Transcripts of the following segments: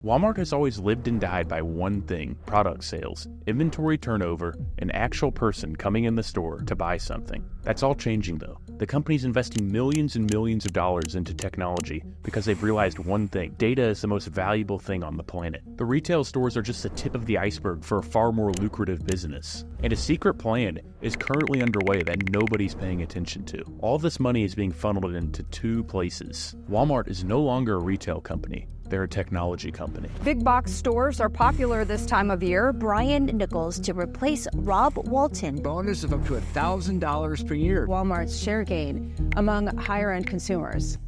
Walmart has always lived and died by one thing: product sales, inventory turnover, an actual person coming in the store to buy something. That's all changing though. The company's investing millions and millions of dollars into technology because they've realized one thing: data is the most valuable thing on the planet. The retail stores are just the tip of the iceberg for a far more lucrative business. And a secret plan is currently underway that nobody's paying attention to. All this money is being funneled into two places. Walmart is no longer a retail company. They're a technology company. Big box stores are popular this time of year. Brian Nichols to replace Rob Walton. Bonus of up to $1,000 per year. Walmart's share gain among higher-end consumers.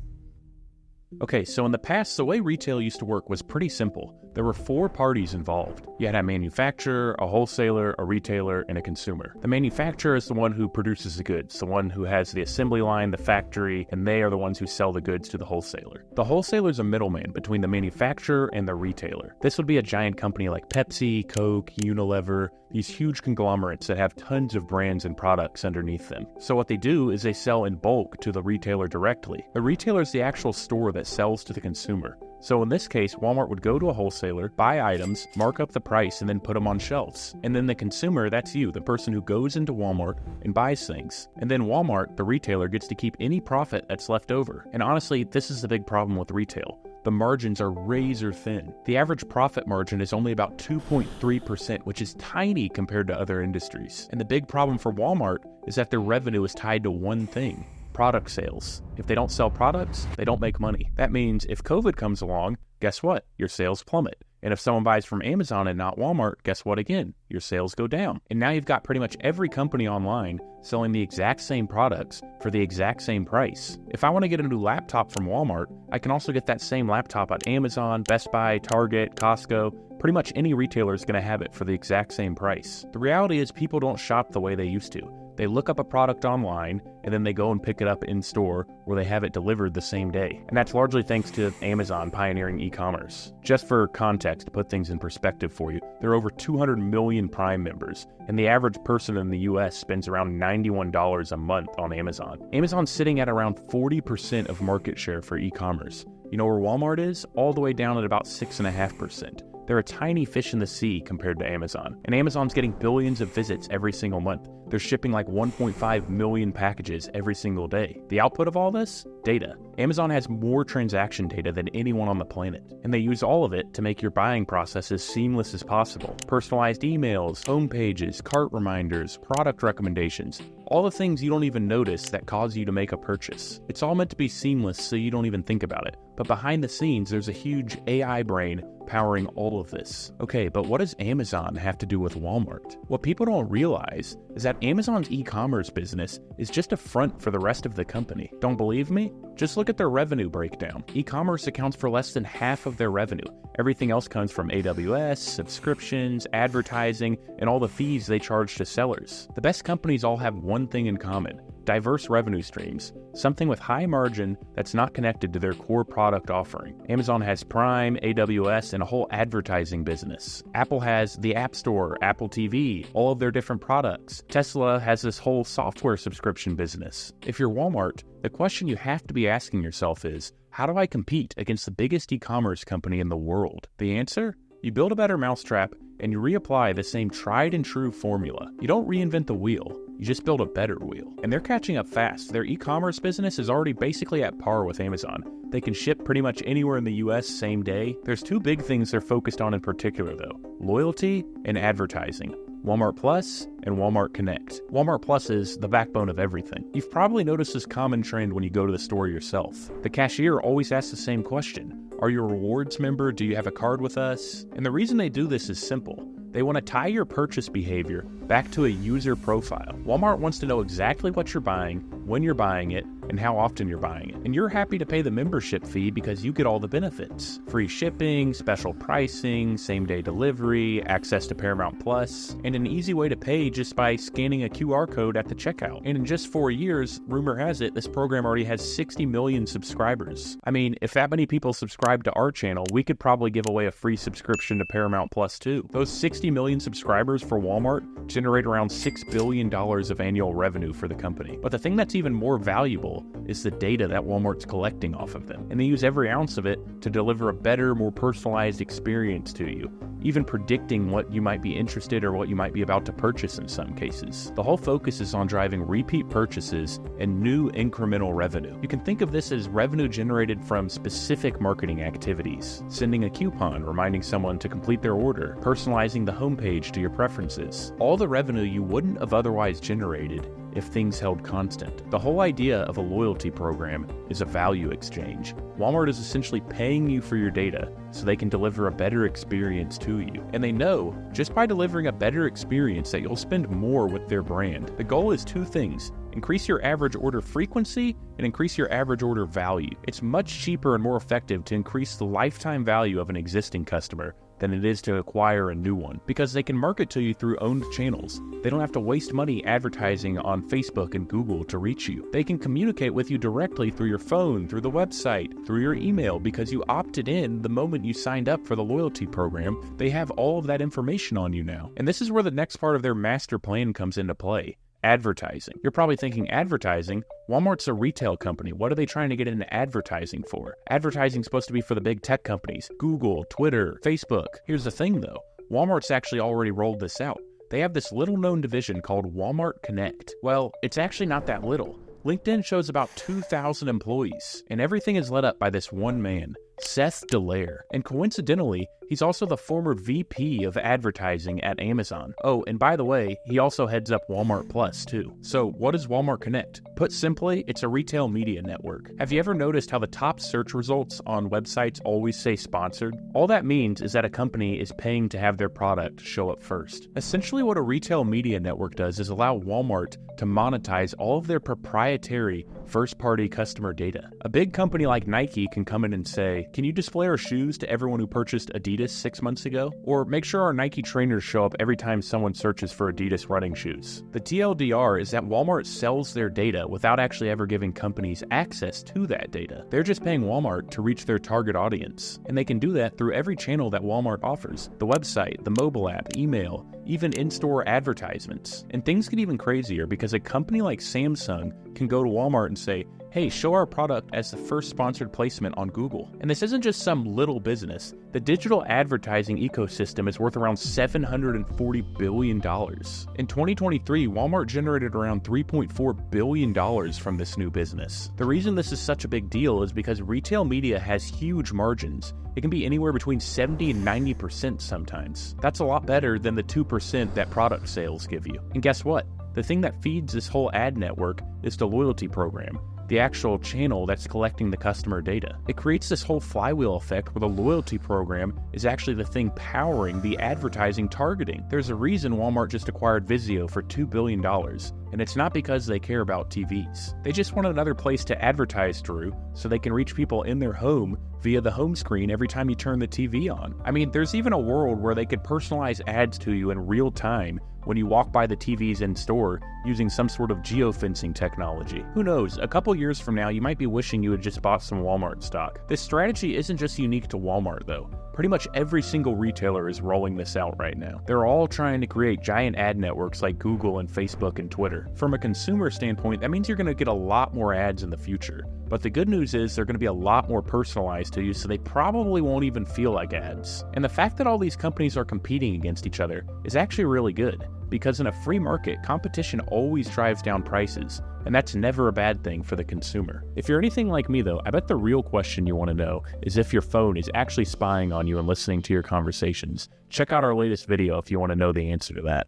Okay, so in the past, the way retail used to work was pretty simple. There were four parties involved. You had a manufacturer, a wholesaler, a retailer, and a consumer. The manufacturer is the one who produces the goods, the one who has the assembly line, the factory, and they are the ones who sell the goods to the wholesaler. The wholesaler is a middleman between the manufacturer and the retailer. This would be a giant company like Pepsi, Coke, Unilever, these huge conglomerates that have tons of brands and products underneath them. So what they do is they sell in bulk to the retailer directly. The retailer is the actual store that sells to the consumer. So in this case, Walmart would go to a wholesaler, buy items, mark up the price, and then put them on shelves. And then the consumer, that's you, the person who goes into Walmart and buys things. And then Walmart, the retailer, gets to keep any profit that's left over. And honestly, this is the big problem with retail. The margins are razor thin. The average profit margin is only about 2.3%, which is tiny compared to other industries. And the big problem for Walmart is that their revenue is tied to one thing: product sales. If they don't sell products, they don't make money. That means if COVID comes along, guess what? Your sales plummet. And if someone buys from Amazon and not Walmart, guess what again? Your sales go down. And now you've got pretty much every company online selling the exact same products for the exact same price. If I want to get a new laptop from Walmart, I can also get that same laptop at Amazon, Best Buy, Target, Costco. Pretty much any retailer is going to have it for the exact same price. The reality is people don't shop the way they used to. They look up a product online, and then they go and pick it up in store where they have it delivered the same day. And that's largely thanks to Amazon pioneering e-commerce. Just for context, to put things in perspective for you, there are over 200 million Prime members, and the average person in the US spends around $91 a month on Amazon. Amazon's sitting at around 40% of market share for e-commerce. You know where Walmart is? All the way down at about 6.5%. They're a tiny fish in the sea compared to Amazon. And Amazon's getting billions of visits every single month. They're shipping like 1.5 million packages every single day. The output of all this? Data. Amazon has more transaction data than anyone on the planet. And they use all of it to make your buying process as seamless as possible. Personalized emails, home pages, cart reminders, product recommendations. All the things you don't even notice that cause you to make a purchase. It's all meant to be seamless so you don't even think about it. But behind the scenes, there's a huge AI brain powering all of this. Okay, but what does Amazon have to do with Walmart? What people don't realize is that Amazon's e-commerce business is just a front for the rest of the company. Don't believe me? Just look at their revenue breakdown. E-commerce accounts for less than half of their revenue. Everything else comes from AWS, subscriptions, advertising, and all the fees they charge to sellers. The best companies all have one thing in common: diverse revenue streams, something with high margin that's not connected to their core product offering. Amazon has Prime, AWS, and a whole advertising business. Apple has the App Store, Apple TV, all of their different products. Tesla has this whole software subscription business. If you're Walmart, the question you have to be asking yourself is, how do I compete against the biggest e-commerce company in the world? The answer? You build a better mousetrap and you reapply the same tried and true formula. You don't reinvent the wheel. You just build a better wheel. And they're catching up fast. Their e-commerce business is already basically at par with Amazon. They can ship pretty much anywhere in the US same day. There's two big things they're focused on in particular though: loyalty and advertising. Walmart Plus and Walmart Connect. Walmart Plus is the backbone of everything. You've probably noticed this common trend when you go to the store yourself. The cashier always asks the same question: are you a rewards member? Do you have a card with us? And the reason they do this is simple. They want to tie your purchase behavior back to a user profile. Walmart wants to know exactly what you're buying, when you're buying it, and how often you're buying it. And you're happy to pay the membership fee because you get all the benefits: free shipping, special pricing, same-day delivery, access to Paramount Plus, and an easy way to pay just by scanning a QR code at the checkout. And in just 4 years, rumor has it, this program already has 60 million subscribers. I mean, if that many people subscribe to our channel, we could probably give away a free subscription to Paramount Plus too. Those 60 million subscribers for Walmart generate around $6 billion of annual revenue for the company. But the thing that's even more valuable retail is the data that Walmart's collecting off of them. And they use every ounce of it to deliver a better, more personalized experience to you, even predicting what you might be interested or what you might be about to purchase in some cases. The whole focus is on driving repeat purchases and new incremental revenue. You can think of this as revenue generated from specific marketing activities, sending a coupon, reminding someone to complete their order, personalizing the homepage to your preferences. All the revenue you wouldn't have otherwise generated if things held constant. The whole idea of a loyalty program is a value exchange. Walmart is essentially paying you for your data so they can deliver a better experience to you. And they know, just by delivering a better experience, that you'll spend more with their brand. The goal is two things: increase your average order frequency and increase your average order value. It's much cheaper and more effective to increase the lifetime value of an existing customer than it is to acquire a new one, because they can market to you through owned channels. They don't have to waste money advertising on Facebook and Google to reach you. They can communicate with you directly through your phone, through the website, through your email, because you opted in the moment you signed up for the loyalty program. They have all of that information on you now. And this is where the next part of their master plan comes into play: advertising. You're probably thinking, advertising? Walmart's a retail company. What are they trying to get into advertising for? Advertising's supposed to be for the big tech companies: Google, Twitter, Facebook. Here's the thing though, Walmart's actually already rolled this out. They have this little known division called Walmart Connect. Well, it's actually not that little. LinkedIn shows about 2,000 employees, and everything is led up by this one man, Seth Dallaire. And coincidentally, he's also the former VP of advertising at Amazon. Oh, and by the way, he also heads up Walmart Plus too. So what is Walmart Connect? Put simply, it's a retail media network. Have you ever noticed how the top search results on websites always say sponsored? All that means is that a company is paying to have their product show up first. Essentially, what a retail media network does is allow Walmart to monetize all of their proprietary first-party customer data. A big company like Nike can come in and say, can you display our shoes to everyone who purchased Adidas 6 months ago? Or make sure our Nike trainers show up every time someone searches for Adidas running shoes. The TLDR is that Walmart sells their data without actually ever giving companies access to that data. They're just paying Walmart to reach their target audience. And they can do that through every channel that Walmart offers: the website, the mobile app, email, even in-store advertisements. And things get even crazier because a company like Samsung can go to Walmart and say, hey, show our product as the first sponsored placement on Google. And this isn't just some little business. The digital advertising ecosystem is worth around $740 billion. In 2023, Walmart generated around $3.4 billion from this new business. The reason this is such a big deal is because retail media has huge margins. It can be anywhere between 70 and 90% sometimes. That's a lot better than the 2% that product sales give you. And guess what? The thing that feeds this whole ad network is the loyalty program, the actual channel that's collecting the customer data. It creates this whole flywheel effect where the loyalty program is actually the thing powering the advertising targeting. There's a reason Walmart just acquired Vizio for $2 billion, and it's not because they care about TVs. They just want another place to advertise through so they can reach people in their home via the home screen every time you turn the TV on. I mean, there's even a world where they could personalize ads to you in real time when you walk by the TVs in store using some sort of geofencing technology. Who knows, a couple years from now, you might be wishing you had just bought some Walmart stock. This strategy isn't just unique to Walmart though. Pretty much every single retailer is rolling this out right now. They're all trying to create giant ad networks like Google and Facebook and Twitter. From a consumer standpoint, that means you're going to get a lot more ads in the future. But the good news is they're going to be a lot more personalized to you, so they probably won't even feel like ads. And the fact that all these companies are competing against each other is actually really good, because in a free market, competition always drives down prices, and that's never a bad thing for the consumer. If you're anything like me though, I bet the real question you want to know is if your phone is actually spying on you and listening to your conversations. Check out our latest video if you want to know the answer to that.